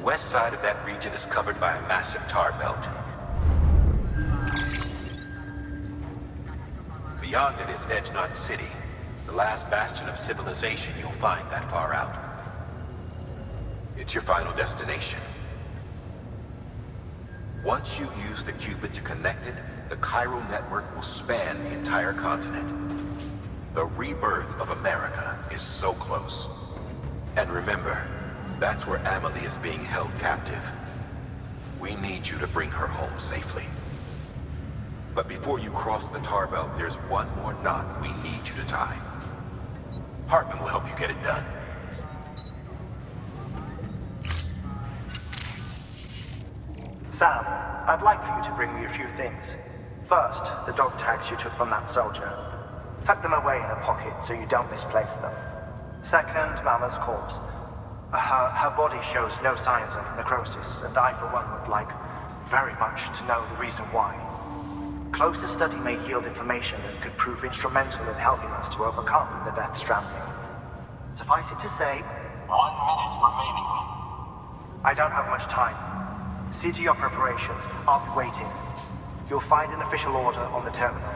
west side of that region is covered by a massive tar belt. Beyond it is Edgenut City, the last bastion of civilization you'll find that far out. It's your final destination. Once you use the Cupid to connect it, the chiral network will span the entire continent. The rebirth of America is so close. And remember, that's where Amelie is being held captive. We need you to bring her home safely. But before you cross the tar belt, there's one more knot we need you to tie. Hartman will help you get it done. Sam, I'd like for you to bring me a few things. First, the dog tags you took from that soldier. Tuck them away in a pocket so you don't misplace them. Second, Mama's corpse. Her body shows no signs of necrosis, and I, for one, would like very much to know the reason why. Closer study may yield information that could prove instrumental in helping us to overcome the Death Stranding. Suffice it to say, 1 minute remaining. I don't have much time. See to your preparations. I'll be waiting. You'll find an official order on the terminal.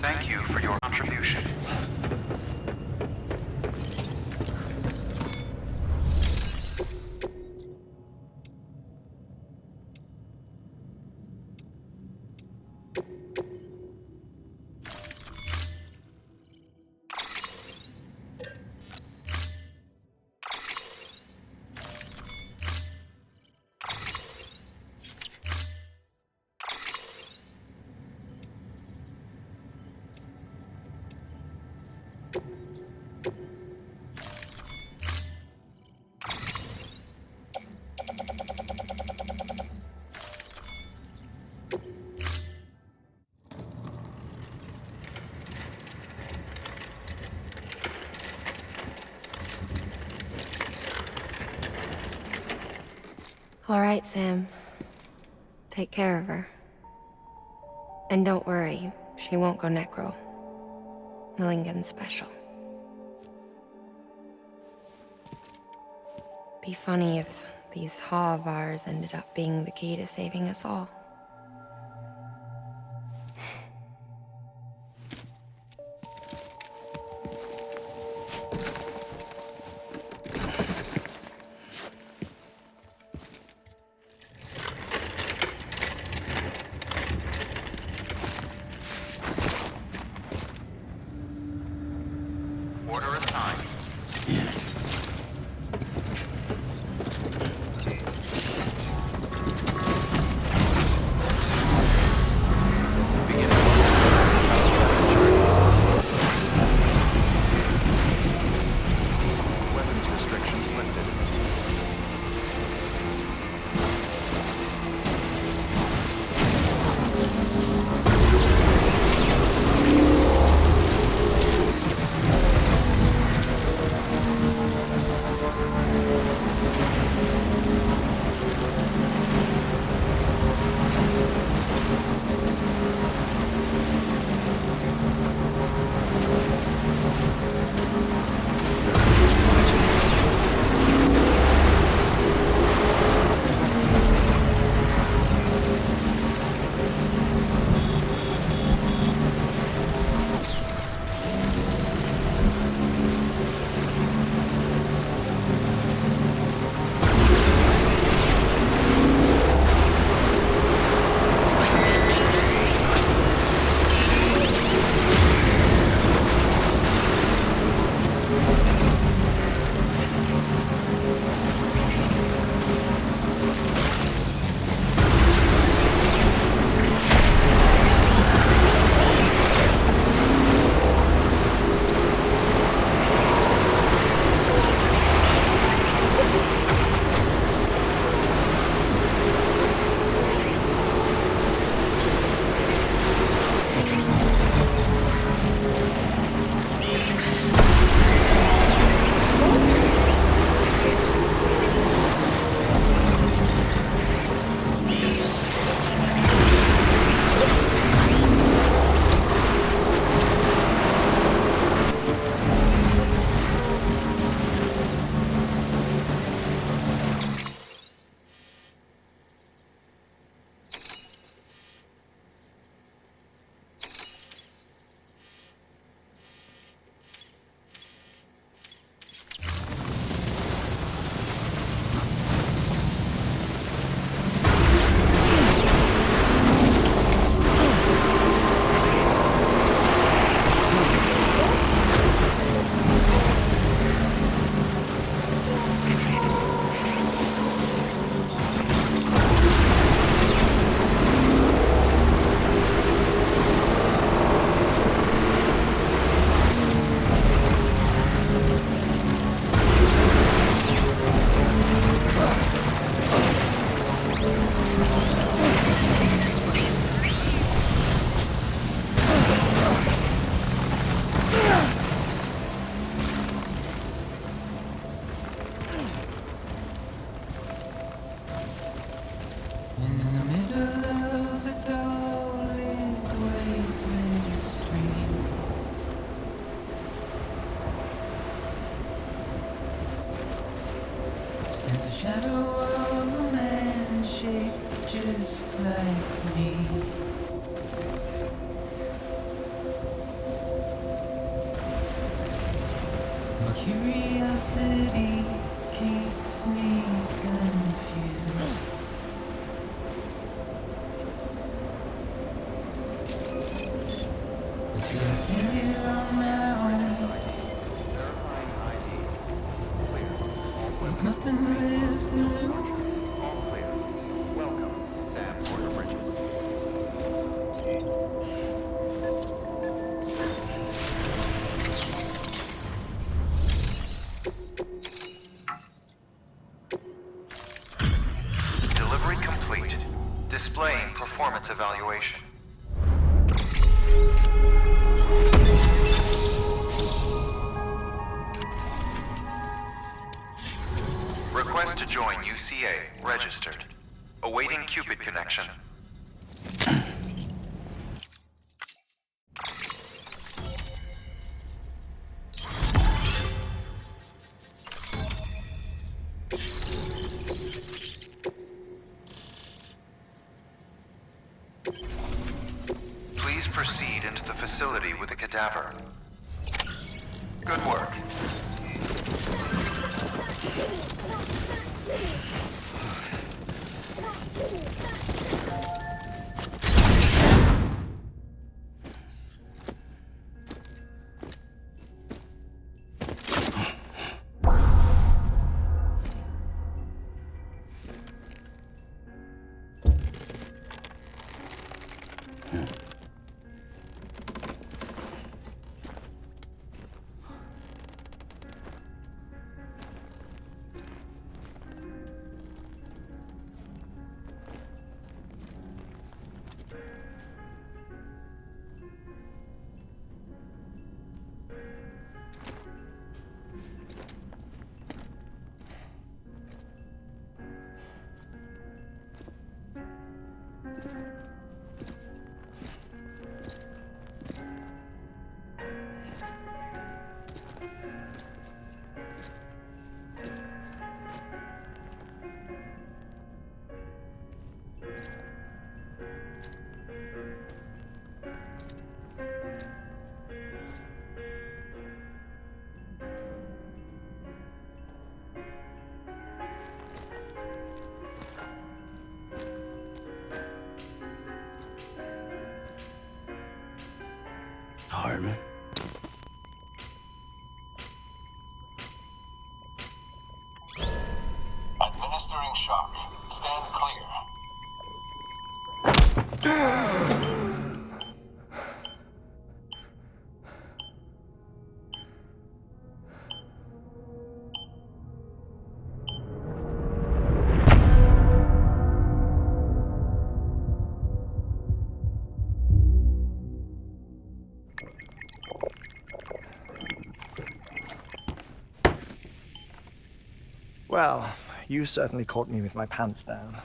Thank you for your contribution. All right, Sam. Take care of her. And don't worry, she won't go necro. Millingan's special. Be funny if these Ha of ours ended up being the key to saving us all. Order assigned. Curiosity keeps me confused. Just here on my own, with nothing left to lose. Delivery complete. Displaying performance evaluation. Request to join UCA. Registered. Awaiting Cupid connection. Please proceed into the facility with a cadaver. Good work. Hardman. Administering shock. Stand clear. Well, you certainly caught me with my pants down.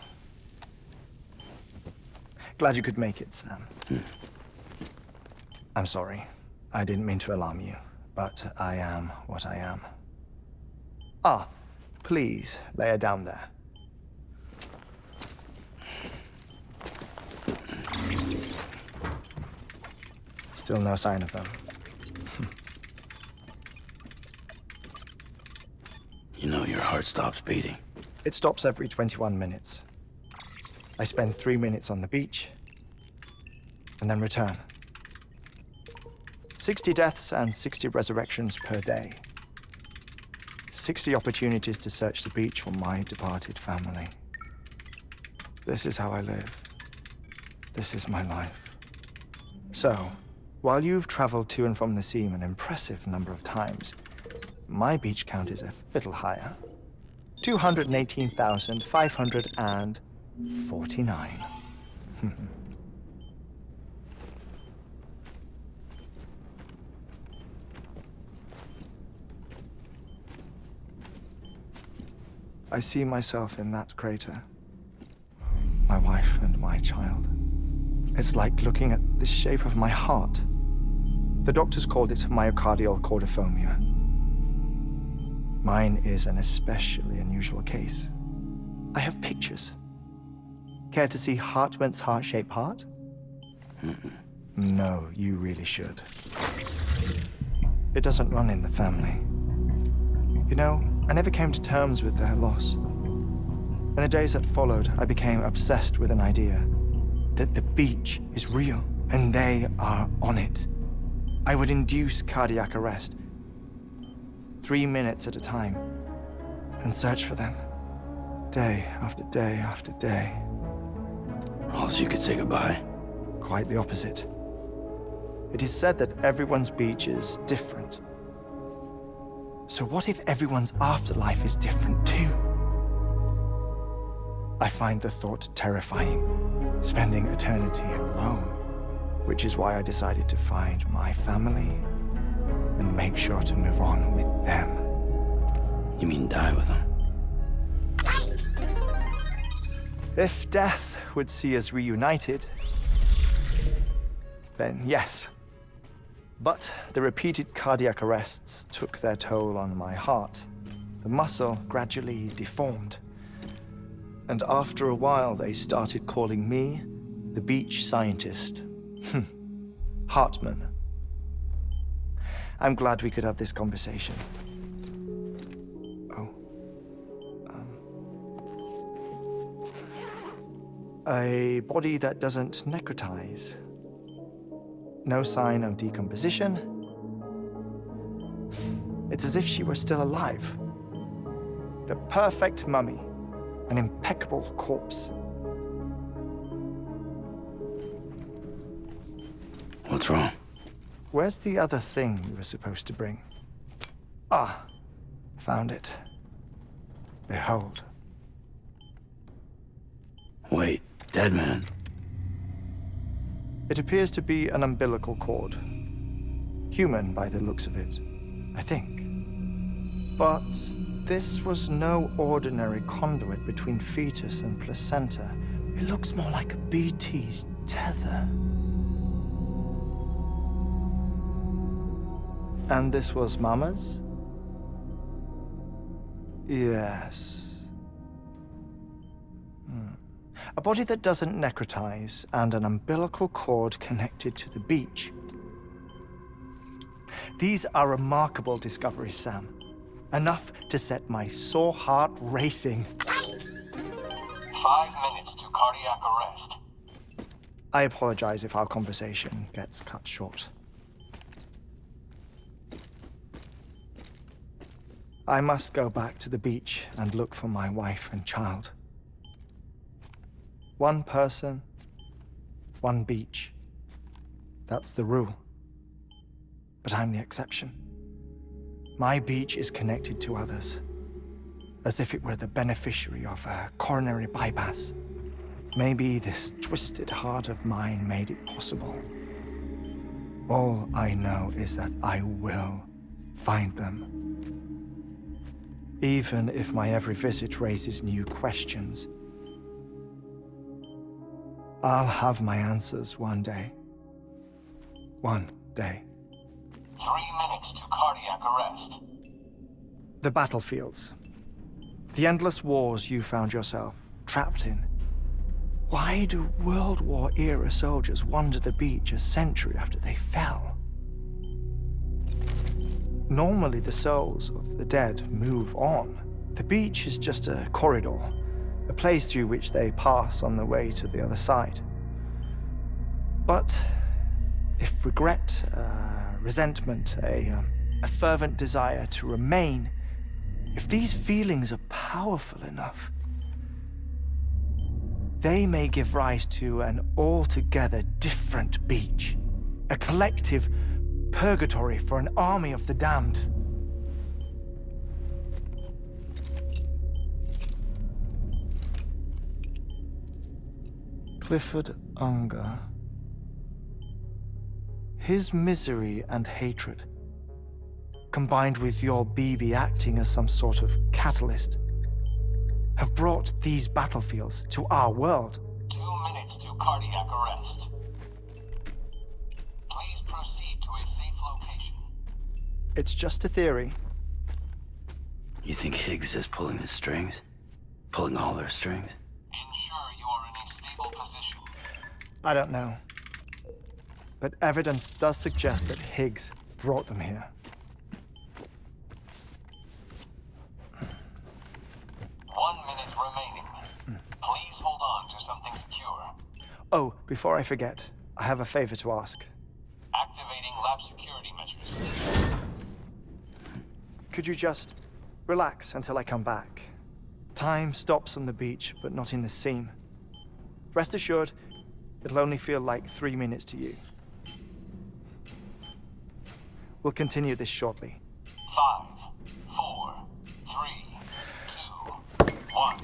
Glad you could make it, Sam. I'm sorry. I didn't mean to alarm you, but I am what I am. Ah, please, lay her down there. Still no sign of them. You know your heart stops beating. It stops every 21 minutes. I spend 3 minutes on the beach, and then return. 60 deaths and 60 resurrections per day. 60 opportunities to search the beach for my departed family. This is how I live. This is my life. So, while you've traveled to and from the sea an impressive number of times, my beach count is a little higher. 218,549. I see myself in that crater. My wife and my child. It's like looking at the shape of my heart. The doctors called it myocardial cordiformia. Mine is an especially unusual case. I have pictures. Care to see Hartman's heart-shaped heart? No, you really should. It doesn't run in the family. You know, I never came to terms with their loss. In the days that followed, I became obsessed with an idea that the beach is real and they are on it. I would induce cardiac arrest, 3 minutes at a time, and search for them, day after day after day. Also, you could say goodbye. Quite the opposite. It is said that everyone's beach is different. So what if everyone's afterlife is different too? I find the thought terrifying, spending eternity alone, which is why I decided to find my family and make sure to move on with them. You mean die with them? If death would see us reunited, then yes. But the repeated cardiac arrests took their toll on my heart. The muscle gradually deformed. And after a while, they started calling me the beach scientist. Hartman. I'm glad we could have this conversation. Oh. A body that doesn't necrotize. No sign of decomposition. It's as if she were still alive. The perfect mummy. An impeccable corpse. What's wrong? Where's the other thing you were supposed to bring? Ah, found it. Behold. Wait, dead man. It appears to be an umbilical cord. Human by the looks of it, I think. But this was no ordinary conduit between fetus and placenta. It looks more like a BT's tether. And this was Mama's? Yes. A body that doesn't necrotize and an umbilical cord connected to the beach. These are remarkable discoveries, Sam. Enough to set my sore heart racing. 5 minutes to cardiac arrest. I apologize if our conversation gets cut short. I must go back to the beach and look for my wife and child. One person, one beach. That's the rule. But I'm the exception. My beach is connected to others, as if it were the beneficiary of a coronary bypass. Maybe this twisted heart of mine made it possible. All I know is that I will find them. Even if my every visit raises new questions, I'll have my answers one day. One day. 3 minutes to cardiac arrest. The battlefields. The endless wars you found yourself trapped in. Why do World War-era soldiers wander the beach a century after they fell? Normally, the souls of the dead move on. The beach is just a corridor, a place through which they pass on the way to the other side. But if regret, resentment, a fervent desire to remain, if these feelings are powerful enough, they may give rise to an altogether different beach, a collective purgatory for an army of the damned. Clifford Unger. His misery and hatred, combined with your BB acting as some sort of catalyst, have brought these battlefields to our world. 2 minutes to cardiac arrest. Please proceed to a safe location. It's just a theory. You think Higgs is pulling the strings? Pulling all their strings? Ensure you are in a stable position. I don't know. But evidence does suggest that Higgs brought them here. Oh, before I forget, I have a favor to ask. Activating lab security measures. Could you just relax until I come back? Time stops on the beach, but not in the scene. Rest assured, it'll only feel like 3 minutes to you. We'll continue this shortly. 5, 4, 3, 2, 1.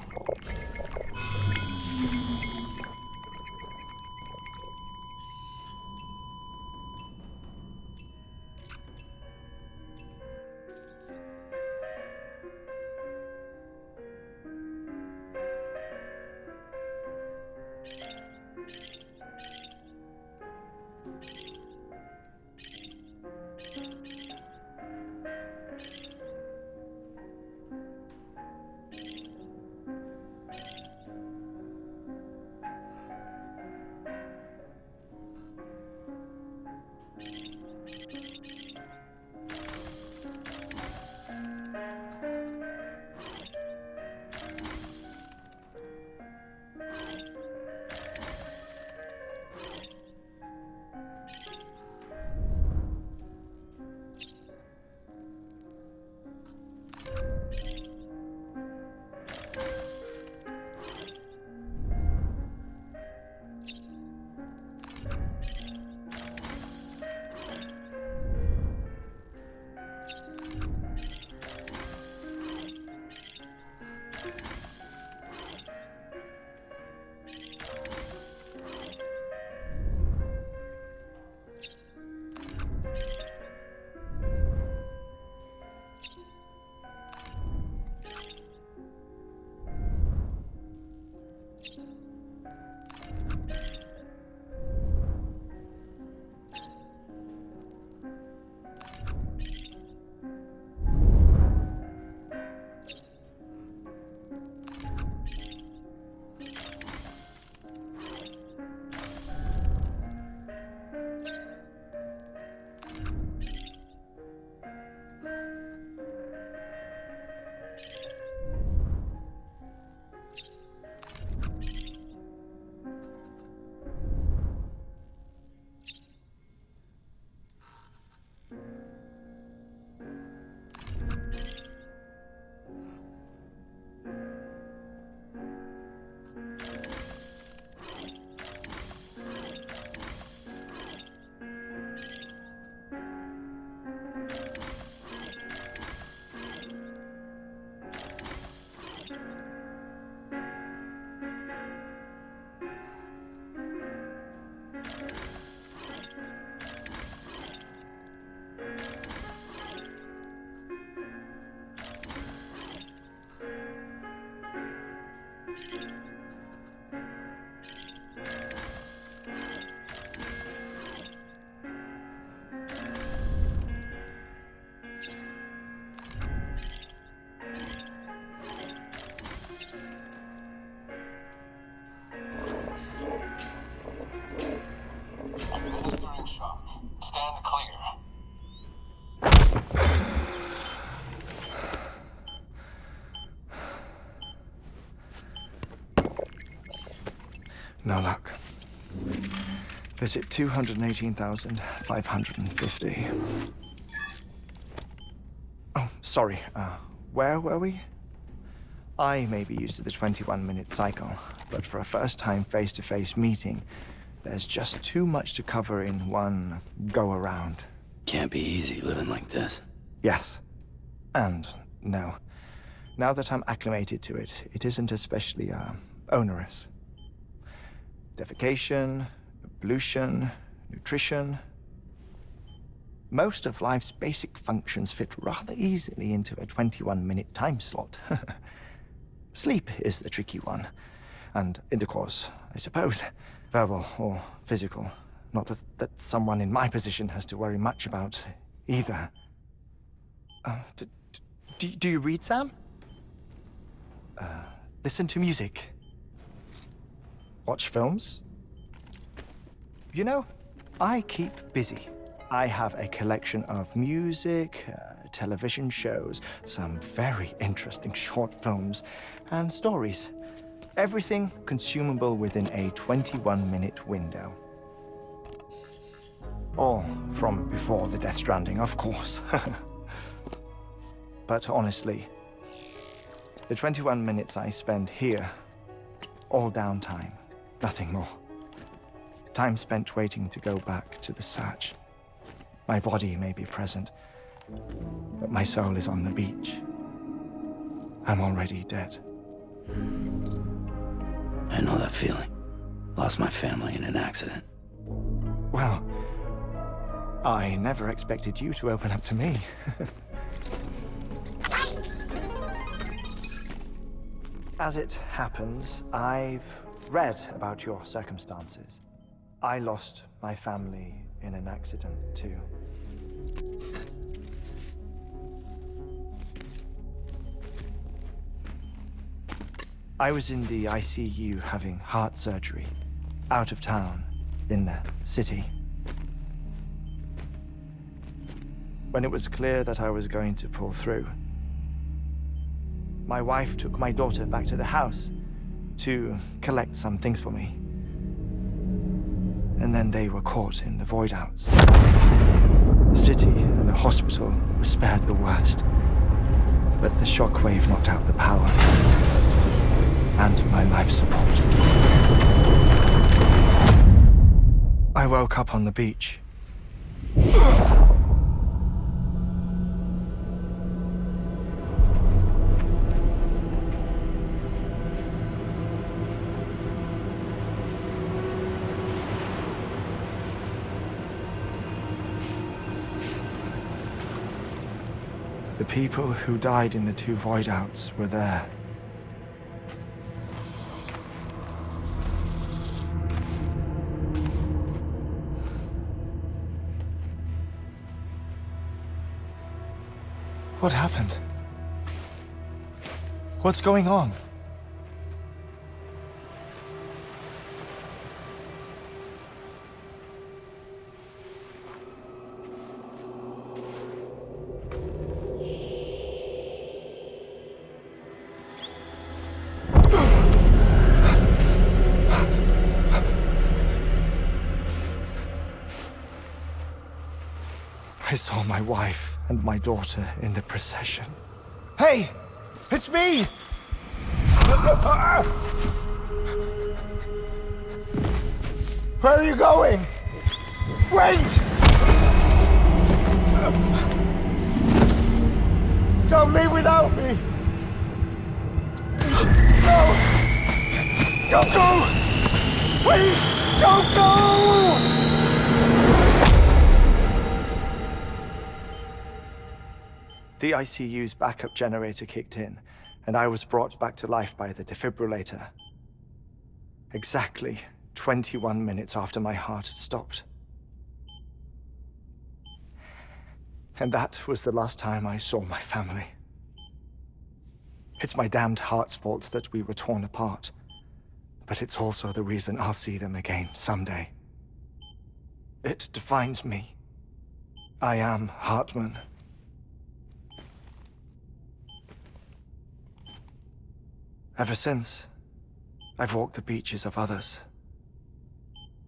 Administering shock. Stand clear. No luck. Visit 218,550. Oh, sorry. Where were we? I may be used to the 21-minute cycle, but for a first-time face-to-face meeting, there's just too much to cover in one go-around. Can't be easy living like this. Yes. And no. Now that I'm acclimated to it, it isn't especially, onerous. Defecation, pollution, nutrition. Most of life's basic functions fit rather easily into a 21-minute time slot. Sleep is the tricky one. And intercourse, I suppose. Verbal or physical. Not that someone in my position has to worry much about either. Do you read, Sam? Listen to music. Watch films? You know, I keep busy. I have a collection of music, television shows, some very interesting short films, and stories. Everything consumable within a 21-minute window. All from before the Death Stranding, of course. But honestly, the 21 minutes I spend here, all downtime, nothing more. Time spent waiting to go back to the search. My body may be present, but my soul is on the beach. I'm already dead. I know that feeling. Lost my family in an accident. Well, I never expected you to open up to me. As it happens, I've read about your circumstances. I lost my family in an accident, too. I was in the ICU having heart surgery, out of town, in the city. When it was clear that I was going to pull through, my wife took my daughter back to the house to collect some things for me. And then they were caught in the void-outs. The city and the hospital were spared the worst, but the shockwave knocked out the power and my life support. I woke up on the beach. The people who died in the two void-outs were there. What happened? What's going on? I saw my wife and my daughter in the procession. Hey! It's me! Where are you going? Wait! Don't leave without me! No! Don't go! Please, don't go! The ICU's backup generator kicked in, and I was brought back to life by the defibrillator. Exactly 21 minutes after my heart had stopped. And that was the last time I saw my family. It's my damned heart's fault that we were torn apart, but it's also the reason I'll see them again someday. It defines me. I am Hartman. Ever since, I've walked the beaches of others.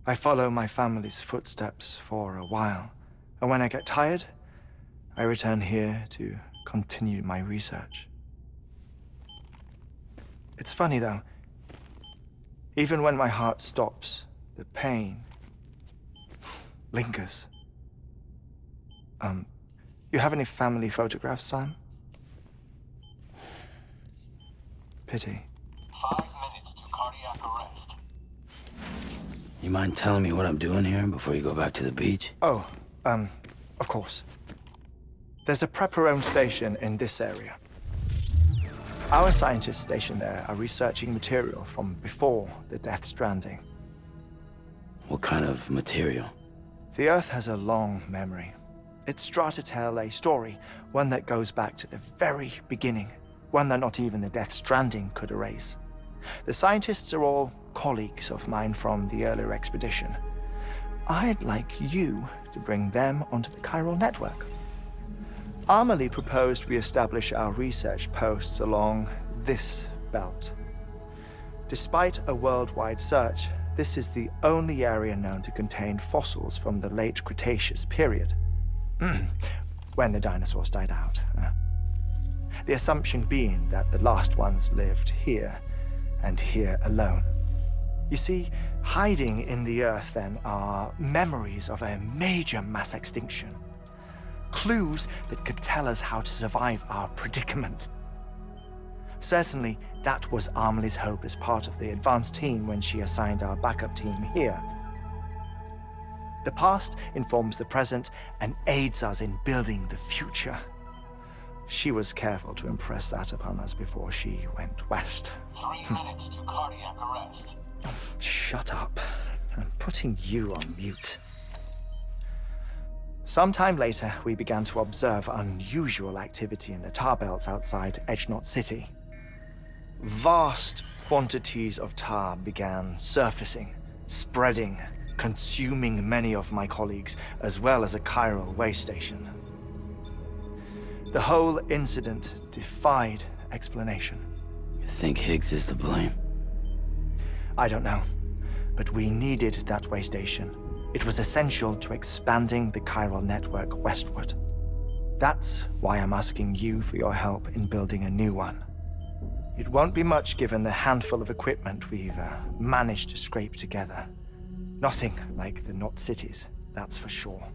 I follow my family's footsteps for a while, and when I get tired, I return here to continue my research. It's funny though, even when my heart stops, the pain lingers. You have any family photographs, Sam? Pity. 5 minutes to cardiac arrest. You mind telling me what I'm doing here before you go back to the beach? Oh, of course. There's a prepper-owned station in this area. Our scientists stationed there are researching material from before the Death Stranding. What kind of material? The Earth has a long memory. It's trying to tell a story, one that goes back to the very beginning. One that not even the Death Stranding could erase. The scientists are all colleagues of mine from the earlier expedition. I'd like you to bring them onto the chiral network. Amelie proposed we establish our research posts along this belt. Despite a worldwide search, this is the only area known to contain fossils from the late Cretaceous period, when the dinosaurs died out. The assumption being that the last ones lived here, and here alone. You see, hiding in the earth then are memories of a major mass extinction. Clues that could tell us how to survive our predicament. Certainly, that was Amelie's hope as part of the advanced team when she assigned our backup team here. The past informs the present and aids us in building the future. She was careful to impress that upon us before she went west. 3 minutes to cardiac arrest. Shut up. I'm putting you on mute. Sometime later, we began to observe unusual activity in the tar belts outside Edgenot City. Vast quantities of tar began surfacing, spreading, consuming many of my colleagues, as well as a chiral way station. The whole incident defied explanation. You think Higgs is to blame? I don't know, but we needed that way station. It was essential to expanding the chiral network westward. That's why I'm asking you for your help in building a new one. It won't be much given the handful of equipment we've managed to scrape together. Nothing like the knot cities, that's for sure.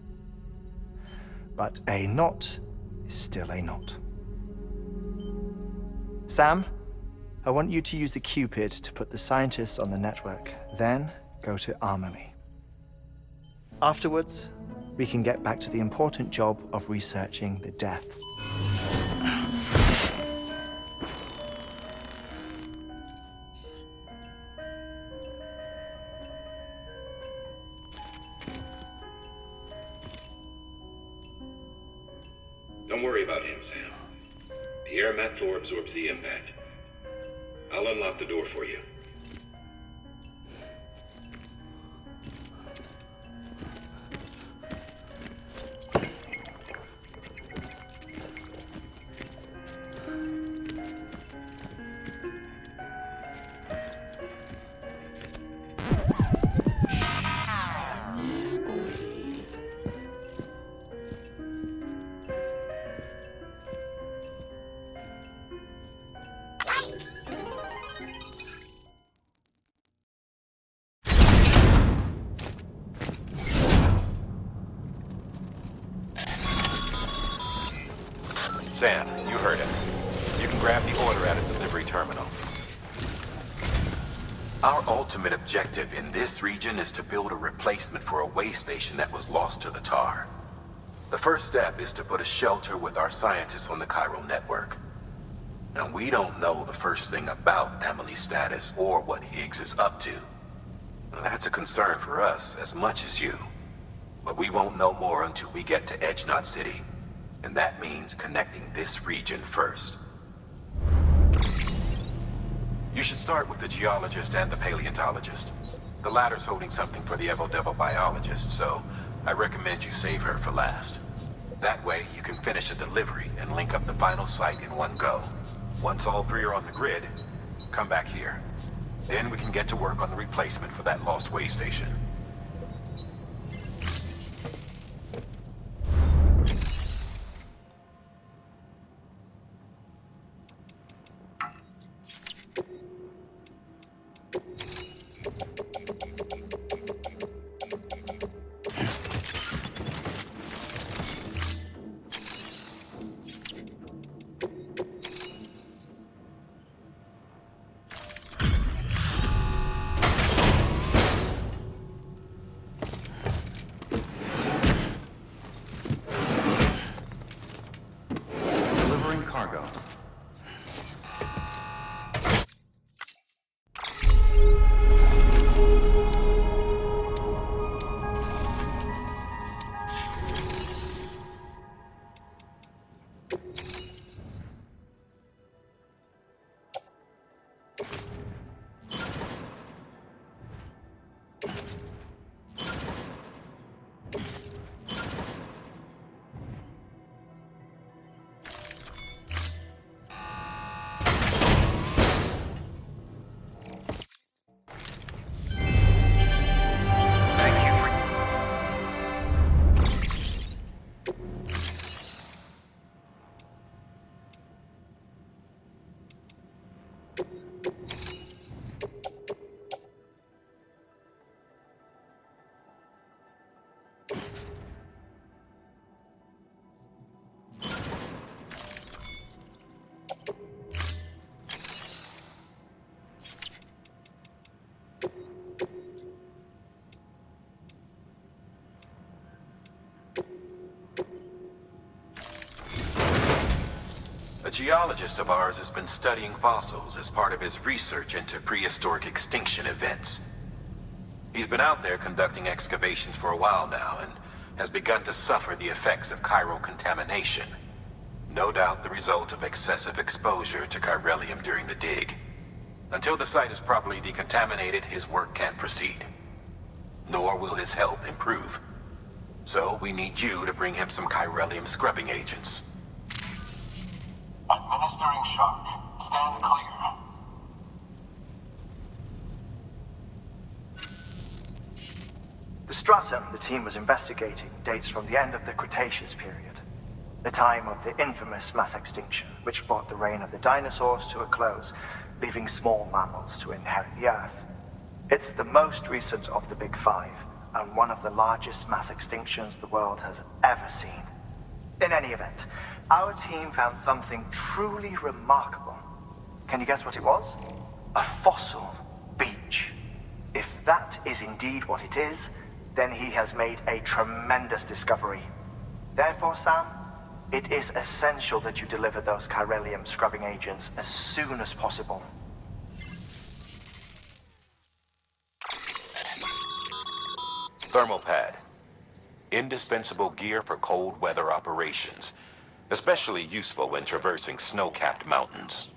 But a knot is still a knot. Sam, I want you to use the Cupid to put the scientists on the network, then go to Amelie. Afterwards, we can get back to the important job of researching the deaths. Don't worry about him, Sam. The air mat floor absorbs the impact. I'll unlock the door for you. Sam, you heard it. You can grab the order at a delivery terminal. Our ultimate objective in this region is to build a replacement for a way station that was lost to the tar. The first step is to put a shelter with our scientists on the chiral network. Now, we don't know the first thing about Amelie's status or what Higgs is up to. Now, that's a concern for us as much as you. But we won't know more until we get to Edgenot City. And that means connecting this region first. You should start with the geologist and the paleontologist. The latter's holding something for the Evo-Devo biologist, so I recommend you save her for last. That way, you can finish a delivery and link up the final site in one go. Once all three are on the grid, come back here. Then we can get to work on the replacement for that lost way station. geologist of ours has been studying fossils as part of his research into prehistoric extinction events. He's been out there conducting excavations for a while now and has begun to suffer the effects of chiral contamination. No doubt the result of excessive exposure to chiralium during the dig. Until the site is properly decontaminated, his work can't proceed. Nor will his health improve. So we need you to bring him some chiralium scrubbing agents. Administering shock. Stand clear. The stratum the team was investigating dates from the end of the Cretaceous period, the time of the infamous mass extinction, which brought the reign of the dinosaurs to a close, leaving small mammals to inherit the Earth. It's the most recent of the Big Five, and one of the largest mass extinctions the world has ever seen. In any event, our team found something truly remarkable. Can you guess what it was? A fossil beach. If that is indeed what it is, then he has made a tremendous discovery. Therefore, Sam, it is essential that you deliver those chiralium scrubbing agents as soon as possible. Thermal pad. Indispensable gear for cold weather operations. Especially useful when traversing snow-capped mountains.